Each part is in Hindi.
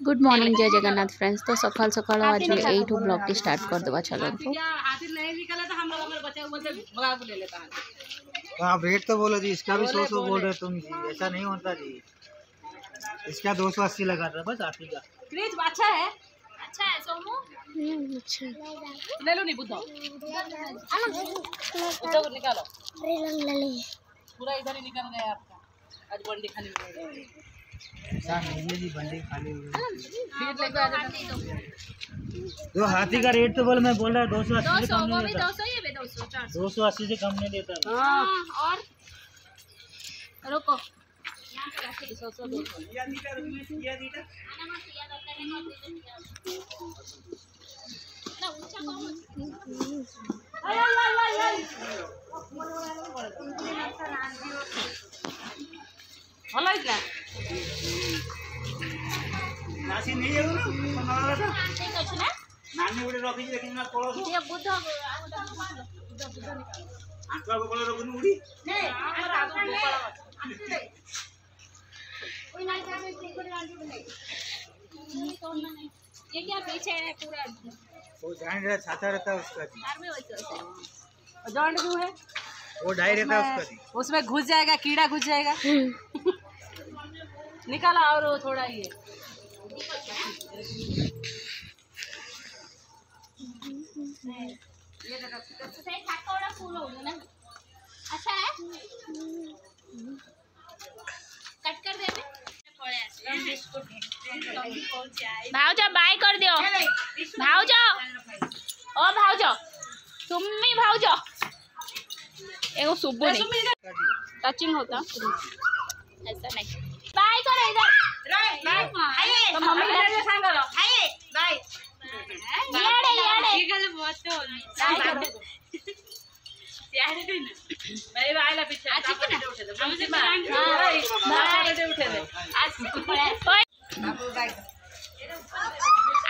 गुड मॉर्निंग जय जगन्नाथ फ्रेंड्स। तो सकाल सकाल आज यू ब्लॉग टी स्टार्ट कर देवा चलो। तो आप रेट तो बोलो जी, इसका भी 100 बोल रहे तुम जी, ऐसा नहीं होता जी। इसका 280 लगा रहा बस हाथी का। फ्रिज अच्छा है सोमू। अच्छा ले लो नहीं बुद्धो निकालो पूरा इधर ही निकल गया आपका। आज बंडी खाली ऐसा नहीं है जी, बंडी खाली हुई है। फिर लेके आ जाओ। जो हाथी का रेट तो बोल, मैं बोल रहा 280 से कम नहीं देता। 200 ये भी 200 400 280 से कम नहीं देता। हां और रुको यहां पे रखे 100 200 या मीटर में किया दीटा ना ऊंचा कम आय भलो इतना नासी नहीं है ना बनावा था ठीक अछि ना नानी उडे रखी देखिन ना कोलो ये बुद्ध बुद्ध निकाल आंकड़ा को कोलो रखनु उडी नहीं हमरा आगो गोपाल ओई ना जा में ठीक कर आंटी नहीं कौन नहीं ये क्या पीछे है पूरा वो जान रहा छाता रहता है उसका जी। आर्मी वैसे जॉइंट क्यों है वो डाई रहता है उसका जी। उसमें घुस जाएगा, कीड़ा घुस जाएगा। निकाला और वो थोड़ा ये सही खाका वाला फूल हो गया ना। अच्छा है कट कर दे भाउजा बाय कर दियो। भाउजा ओ भाउजा तुम्मी भाउजा एगो सुबु नहीं टचिंग होता ऐसा नहीं। बाय करो इधर बाय तो मम्मी इधर से सांग करो हाय बाय याडे ये गल मत हो बाय करो याडे दिन मेरे आइला पीछे आज के ना हम से हां बाय उठे दे आज बाबू बाय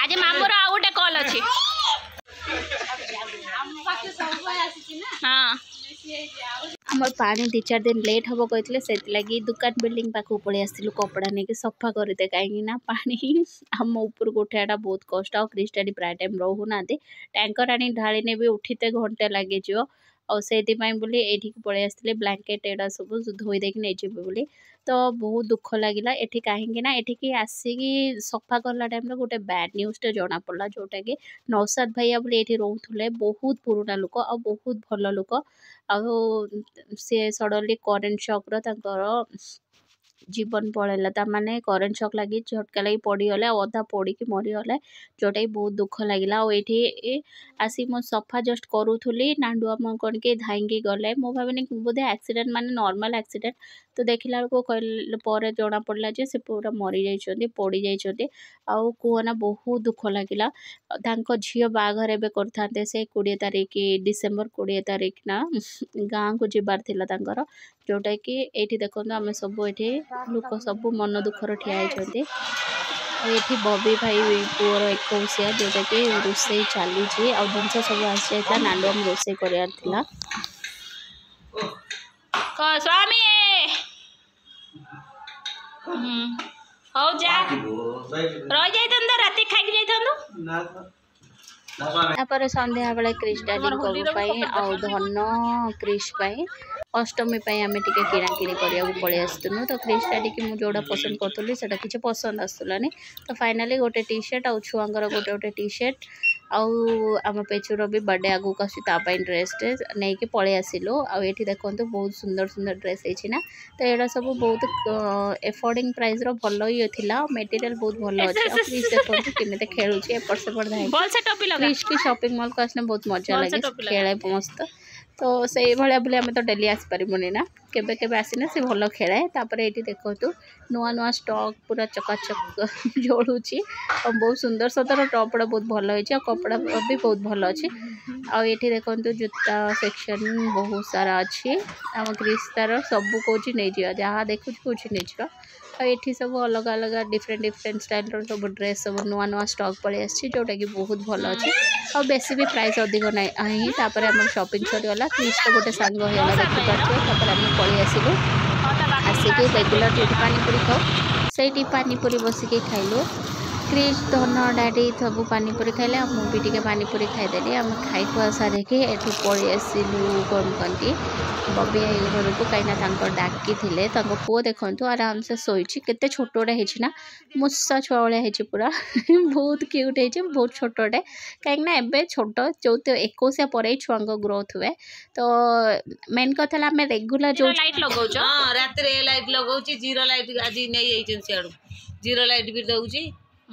आज मामूर आ गोटे कॉल अछि हम पाके सब आसी ना हां आम पानी 2-4 दिन लेट हम कहते से लगी दुकान बिल्डिंग पाखु पलि आसलु कपड़ा नहीं कि सफा करदे कहीं पानी आम ऊपर उठाटा बहुत कष्ट। आ क्रिस्टाडी प्राय टाइम रोना टैंकर आनी ढाणी भी उठीते घंटे लगे से बोली ये पलि आसते ब्लांकेट एडा सब धोईदेक नहीं बोली। तो बहुत दुख लगिला एठी कहीं एठिकी आसिकी सफा करला टाइम गोटे बैड न्यूज़ जना पड़ा जोटा कि नौशाद भैया बोली ये रोले बहुत पुराना लोक आ बहुत भल लोक आ सी सडनली करेन्ट शॉक रो जीवन पड़ेगा ताने करेन्ट शॉक लगी झटका लगी पड़गले अधा पड़ी मरीगले जोटा कि बहुत दुख लगिला। ये आसी मो सफा जस्ट करूली नांडुआ मो कौन के धाई गले मो भाविनी बोधे एक्सीडेंट माने नॉर्मल एक्सीडेंट तो देखला पर जना पड़ा जे से पूरा मरी जाइछन्ती पड़ी जाइछन्ती आउ कहना बहुत दुख लगिला। झील बाघर एवं करते से 20 तारिख डिसेम्बर 20 तारिख ना गाँ को जीवार थिला तांकर जोटा कि ये देखो आम सब ये लोक सब मन दुखर ठिया होती। ये बबी भाई पुअर 21 जोटा कि रोसे चली जिनस सब आसी नांडुआ रोसे करार स्वामी हो जा रही जाइए राति खाई जापर संध्या बेले क्रिश डाडी धन क्रिश अष्टमी आम टे किणाकिणी करा पलि आसलु। तो क्रिश डाडी की मुझे जोड़ा पसंद करी से किसी पसंद आसलानी तो फाइनाली गोटे टी शर्ट आउ छुआंर गोटे गोटे टी शर्ट आम पेचुर भी बर्थडे आगू आसपाई ड्रेस नहीं कि पलि आसिलु। आठी देखो बहुत सुंदर सुंदर ड्रेस है तो यहाँ सब बहुत एफोर्डिंग प्राइस भल ही था मटेरियल बहुत भल अच्छे। क्रिश देखो केमी खेलुए एपट सेपट क्रिश की शॉपिंग मॉल को आसने बहुत मजा लगे खेले मस्त। तो से भाया बोले आम तो डेली आसपारूनी ना केबे केबे आसीना से भल खेलाए। तापर ये देखो नुआ नुआ स्टॉक पूरा चकाचक जोड़ुची और बहुत सुंदर सुंदर टपड़ा बहुत भल होती कपड़ा भी बहुत भल अच्छे। आठी देखो जूता सेक्शन बहुत सारा अच्छी आम क्रिश तार सब कौच नहीं जा जहाँ देखु कौच नहीं जा ये सब अलग अलग डिफरेंट स्टाइल सब ड्रेस सब नुआ नुआ स्टॉक पलि आसी जोटा कि बहुत भल अच्छे और बेसी भी प्राइस अधिक ना तापर आम शॉपिंग सरीगला। क्रिश तो गोटे सांग होगा देखिपारे आम पलि आसलु आसिक रेगुलर जो पानीपुरी खाऊ से पानीपुरी बसिक खाइलु क्रिश धन डैडी सब पानीपुरी खाइले मुझे पानीपुरी खाईदेली आम खाई खुआ सारिकी एठू पलि आसिलु कौन कहती बबी आई घर को कहीं डाकी थे पुओ देखु आराम से शोची केते छोटोटे होना मूसा छुआ भाया हो पूरा बहुत क्यूट है बहुत छोटोटे कहीं एवं छोट जो 21 पर छुआ ग्रोथ हुए तो मेन कथा आम रेगुलर जो लाइट लगौ रात लाइट लगौ जीरो लाइट आज नहीं सियाड़ू जीरो लाइट भी दौची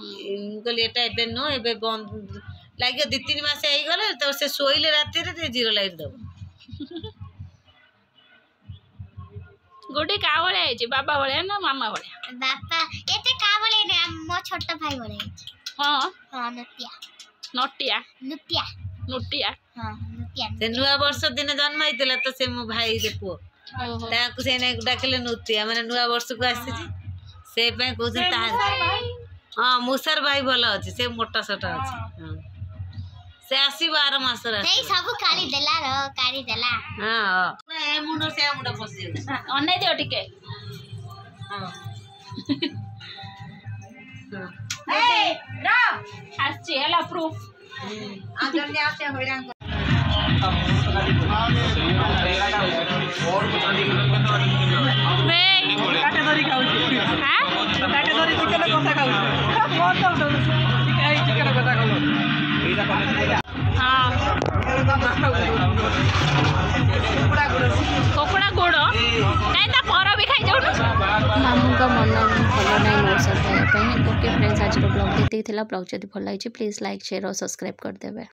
कहली एटा नो ए बंद लगे 2-3 मास गले तो से शोइले रात जीरो लाइट दब गोटे का भाया है बाबा भाया ना मामा भाया बापा एते का बोले ने मो छोटा भाई बोले हां हां नतिया नटिया नुतिया नुटिया हां नुतिया से नुआ वर्ष दिन जन्म होइतिला तो से मो भाई रे पुओ ताकू से ने डाकले नुतिया माने नुआ वर्ष को आसी से पे कहू ता हां मुसर भाई भलो अछि से मोटा सोटा अछि हां से 12 मास रे नहीं सब काली देला रो काली देला हां ए मुंडो से मुंडो पसी अने दियो टिके हां ए रा आछि हला प्रूफ आ जल्दी आसे होइरान काटेधरी खाऊची हां काटेधरी चिकन कसा खाऊची मोर तो चिकन कसा खाऊ हां कोकड़ा गोड़ काई ता पर भी खाई जाऊ मामू का मन भल ना मोर सब ओके फ्रेंड्स आज ब्लॉग देते ब्लॉग जब भल लगी प्लीज लाइक शेयर और सब्सक्राइब कर देवे।